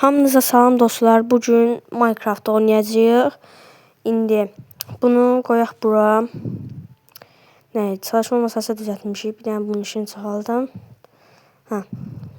Hamınıza salam dostlar. Bugün Minecraft oynayacağıq. İndi bunu qoyaq bura. Nə, çalışma masası düzəltmişik. Bir dənə bunun işini çıxaldım.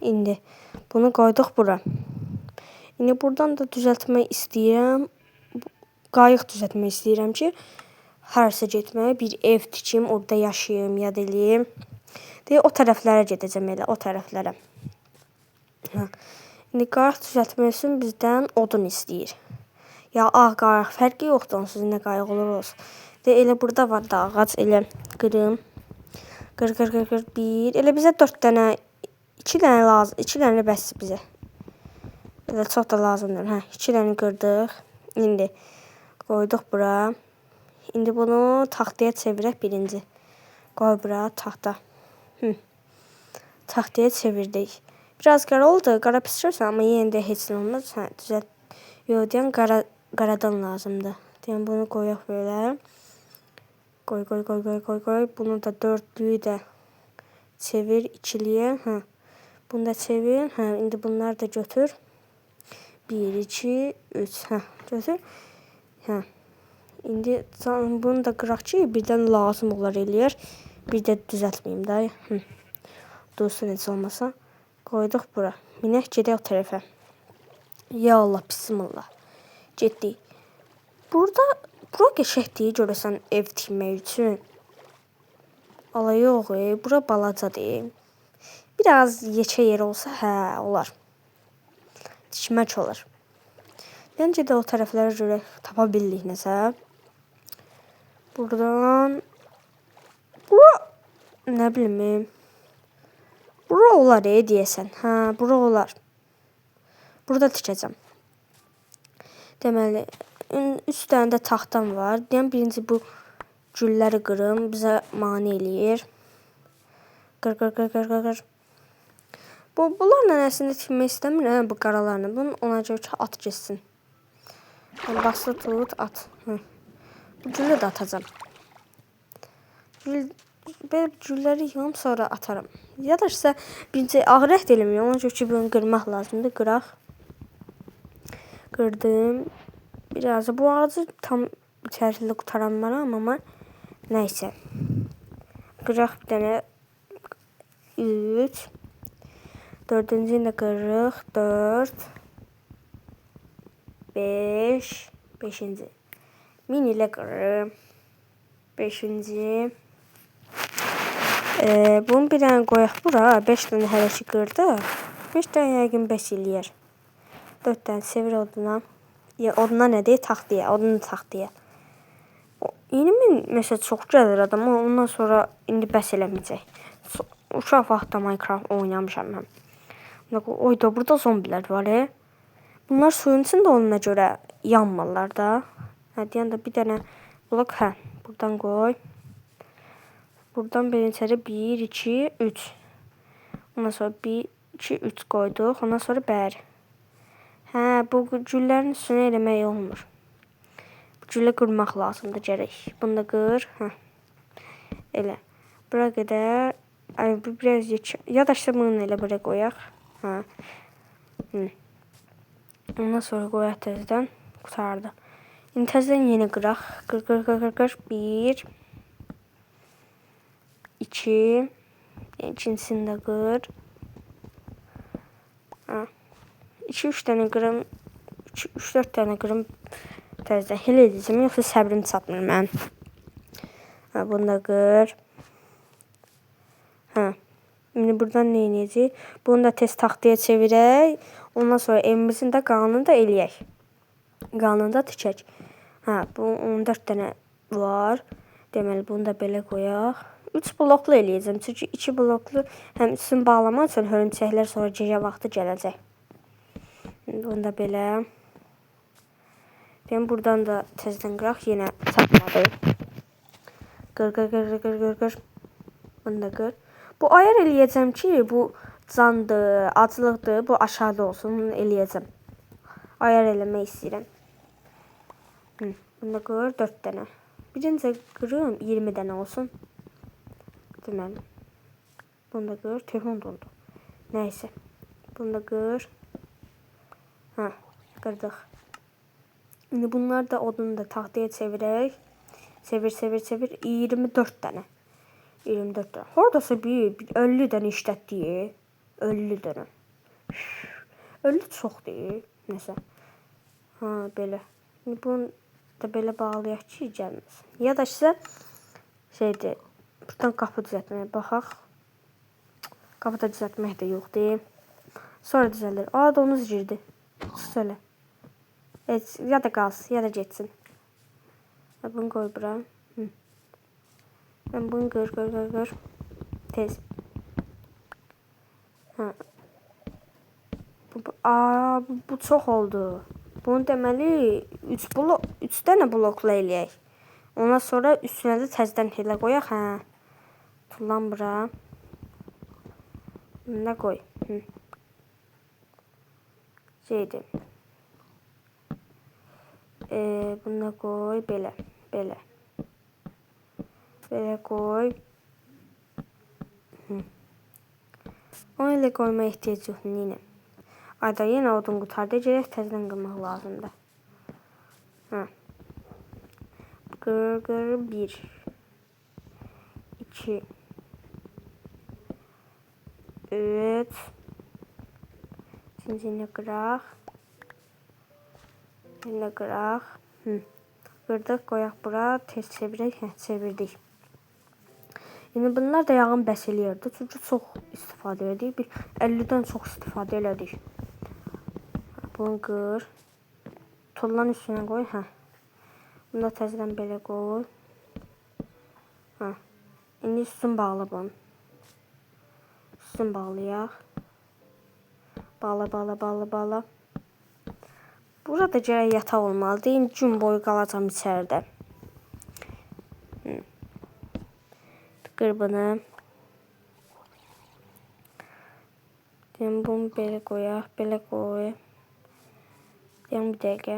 İndi bunu qoyduq bura. İndi buradan da düzəltmək istəyirəm. Qayıq düzəltmək istəyirəm ki, harasa getməyə bir ev tikim, orada yaşayım, yad eləyim. O tərəflərə gedəcəm elə, o tərəflərə. İndi qayıq düzəltmək üçün bizdən odun istəyir. Ya ağ qayıq fərqi yoxdur, onsuz nə qayıq olur olsun. Elə burada var da ağac, elə qırım. Qır, bir. Elə bizə 4 dənə, 2 dənə lazım, 2 dənə bəsdir bizə. Elə çox da lazımdır. 2 dənə qırdıq. İndi qoyduq bura. İndi bunu taxtaya çevirək birinci. Qoy bura taxta. Taxtaya çevirdik. Biraz qara oldu. Qara pişirsən, amma yenə də heç nə olmaz. Düzəlt. Yox, deyən qaradan lazımdır. Deyən bunu qoyaq belə. Qoy. Bunu da dördlüyü də çevir ikiliyə. Bunu da çevir. İndi bunları da götür. 1, 2, 3. Götür. İndi bunu da qıraq ki, birdən lazım olar eləyər. Bir də düzəltməyim da. Dursun heç olmasa. Qoyduq bura. Minək gedək o tərəfə. Ya Allah, bismillah. Getdik. Bura qəşəkdir görəsən ev tikmək üçün. Ala yox, bura balacadır. Biraz yekə yer olsa, olar. Tikmək olar. Məncə də o tərəflərə görək, tapa bildik nəsə. Buradan bura nə bilim. Bura olar deyəsən. Bura olar. Burada tikəcəm. Deməli, 3 dənə də taxtam var. Deyəm birinci bu gülləri qırım, bizə mane eləyir. Qır. Bunlarla əslində tikmək istəmirəm, bu qaralarla. Bunun ona görə ki, at geçsin. Basılı tut, at. Bu gülü də atacam. Belə gülləri yığım, sonra atarım. Ya da isə birinci ağrət eləməyəm. Ona görə ki, bunu qırmaq lazımdır. Qıraq. Qırdım. Biraz bu ağacı tam içərisində qutaranmaram, amma nəysə. Qıraq bir dənə 3. Dördüncünü də qırıq. 4. 5. 5-ci. Min ilə qırırım. 5-ci. Bunu bir dənə qoyaq bura. 5 dənə hələ ki qırdıq. 5 dənə yəqin bəs eləyər. 4 dənə çevir oduna. Oduna nə deyir? Taxtaya. Odunu taxtaya. 20.000 məsəl çox gəlir adama. Ondan sonra indi bəs eləməyəcək. Uşaq vaxtda Minecraft oynamışam mən. Oyda burada zombilər var. Bunlar suyun içində olana görə yanmırlar da. Deyən də bir dənə blok. Buradan qoy. Buradan birincəri 1, 2, 3. Ondan sonra 1, 2, 3 qoyduq. Ondan sonra bəri. Bu güllərin üstünə eləmək olmur. Bu güllə qırmaq lazımdır gərək. Bunu da qır. Elə. Bura qədər. Biraz yekə. Ya da işte bunu elə bura qoyaq. Ondan sonra qoyaq təzədən. Qutardı. İndi təzədən yenə qıraq. Qır. 1. 2. İkincisini də qır. 2-3 dənə qırım. 3-4 dənə qırım. Təzədən hil edəcəm. Yoxsa səbrim çatmır mən. Bunu da qır. İndi buradan nə edəcək? Bunu da tez taxtaya çevirək. Ondan sonra evimizin də qalanını da eləyək. Qalanını da tikək. Bu 14 dənə var. Deməli, bunu da belə qoyaq. 3 bloklu eləyəcəm. Çünki 2 bloklu həm üstünü bağlamaq üçün hörümçəklər sonra gecə vaxtı gələcək. Bunu da belə. Deyəm, buradan da tezdən qıraq. Yenə çatmadı. Qır. Bunu da qır. Bu ayar eləyəcəm ki, bu candır, acılıqdır. Bu aşağıda olsun. Bunu eləyəcəm. Ayar eləmək istəyirəm. Bunu da qır. 4 dənə. Birinci qırım 20 dənə olsun. Deməli. Bunu da qır. Telefon dondu. Nəysə. Bunu da qır. Hə, qırdıq. İndi bunlar da odunu da taxtaya çevirək. Çevir 24 dənə. 24 dənə. Hardasa bir 50 dənə işlətdik. 50 dənə. 50 çox deyil. Nəsə. Ha, belə. İndi bunu da belə bağlayaq ki, gəlməsin. Ya da sizə şeydir. Buradan qapı düzəltməyə baxaq. Qapı da düzəltmək də yoxdur. Sonra düzəlir. Aa, donuz girdi. Söyle. Ya da qalsın, ya da getsin. Bunu qoy bura. Ben bunu qır. Tez. Ha. Bu çox oldu. Bunu deməli 3 dənə blokla eləyək. Ondan sonra üstünə də təzədən elə qoyaq, hə. Tullan bura. Buna qoy. Şeydir. Buna qoy, belə. Belə qoy. Onu elə qoymaya ehtiyac yox, yenə. Ayda yenə odun qutardı, gələk təzədən qırmaq lazımdır. Qır 1 2 3 Zincirlə qıraq. Elə qıraq. Qırdıq, qoyaq bura. Tez çevirək. Çevirdik. İndi bunlar da yağın bəs eləyirdi. Çünki çox istifadə edik. Bir 50-dən çox istifadə elədik. Bunu qır. Tullan üstünə qoy. Bunu da təzədən belə qoy. İndi üstün bağla bunu. Üstün bağlayaq. Bağla. Burada gərək yataq olmalıdır. İndi gün boyu qalacam içəridə. Qır bunu. Bunu belə qoyaq. Belə qoy. Bir dəqiqə.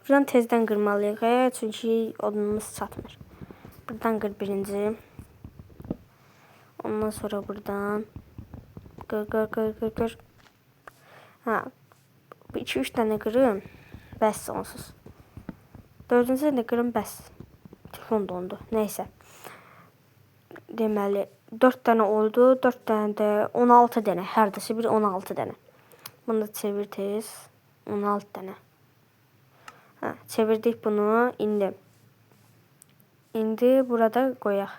Buradan tezdən qırmalıyıq. Çünki odunumuz çatmır. Buradan qır birinci. Ondan sonra buradan. Qır. 2-3 dənə qırın. Bəs onsuz. 4-cü də qırın bəs. Telefon dondu. Neysə. Deməli 4 dənə oldu. 4 dənə də 16 dənə. Hərdəsə bir 16 dənə. Bunu da çevir tez. 16 dənə. Çevirdik bunu. İndi burada qoyaq.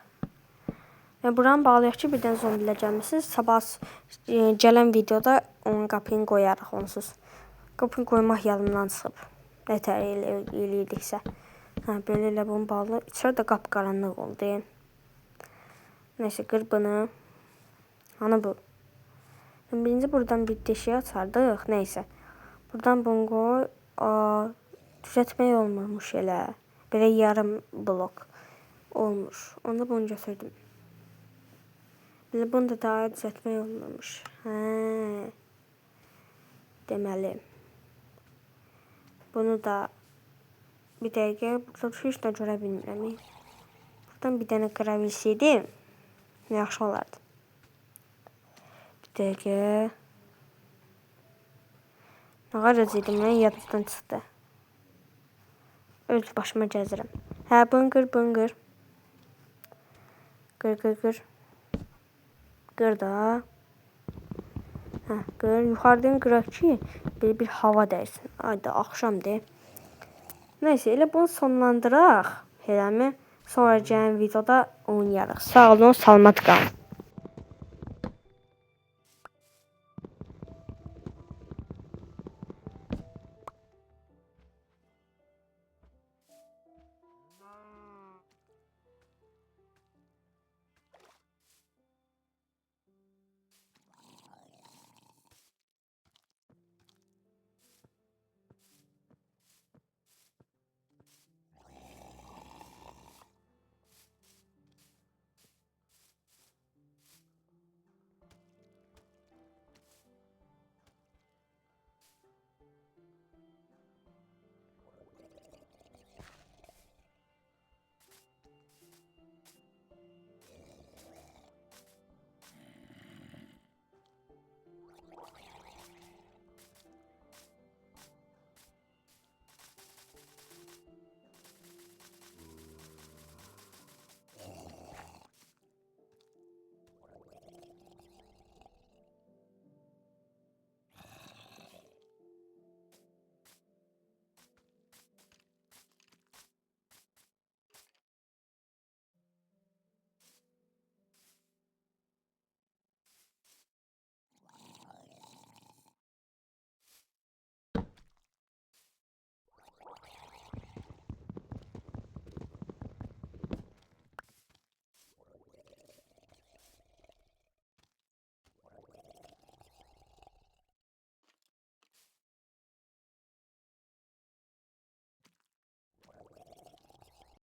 Buranı bağlayaq ki, birdən zombilər gəlmişsiniz. Sabah gələn videoda onun qapını qoyarıq onsuz. Qapını qoymaq yadımdan çıxıb. Nətər eləyirdiksə. Belə elə bunu bağlı. İçəridə qapqaranlıq oldu. Neysə, qır bunu. Hani bu? Birinci buradan bir deşiyə açardıq. Neysə. Buradan bunu qoy. Düzəltmək olmamış elə. Belə yarım blok olmuş. Onda bunu götürdüm. Belə bunu da daha düzəltmək olmamış. Deməli. Bunu da bir dəqiqə. Burada heç də görə bilmirəm. Buradan bir dənə qıra bilsəydim, yaxşı olardı. Bir dəqiqə. Nə qaracaqdım, mən yadımdan çıxdı. Öz başıma gəzirəm. Bunu qır. Qır. Qır da. Qır. Yuxarıdan qıraq ki, belə bir hava dəysin. Ayda, axşamdır. Neysə, elə bunu sonlandıraq. Eləmi? Sonra gələn videoda oynayarıq. Sağ olun, salamat qalın.